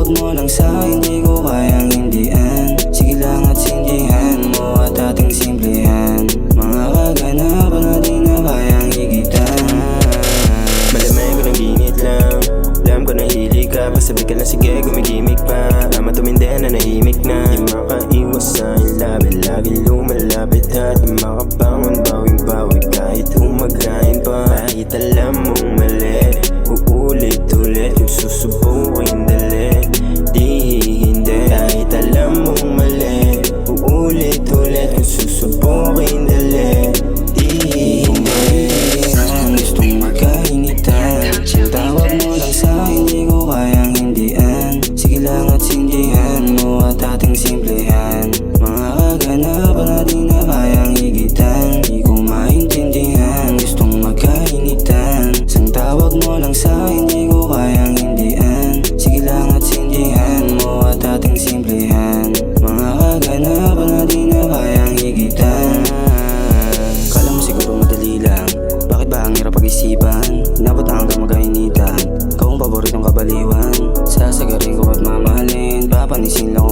tawag mo lang sa'kin, di ko kayang hindian. Sige lang at sindihan mo at ating simplihan. Mga kaganapan na di na kayang higitan. Malamay ko ng ginit lang, alam ko na hilig ka. Pasabi ka na sige, gumigimik pa. Ama tumindi na nahimik na. Di makaiwas sa ilabi, lagi lumalapit. At di makabangon, bawing-bawi kahit humagain pa. Kahit alam mong mali, uulit-ulit yung susubukin dali. Di hindi, kahit alam mong mali, uulit-ulit yung susubukin dali. Di hindi, ang gustong magkainitan. Ang tawag mo lang sa'kin, di ko kayang hindian. Sige lang at sindihan mo at ating simplihan. Mga kaganapan na di na kayang higitan. Di ko maintindihan, gustong magkainitan. Ang tawag mo lang sa'kin, di ko kayang hindian. Sige lang at sindihan mo at ating simplihan. Mga kaganapan na di na kayang higitan. Kala mo siguro madali lang, bakit ba ang hirap pag-isipan? Inabot na hanggang magkainitan, ikaw ang paboritong kabaliwan. Sasagarin ko at mamahalin, papanisin lang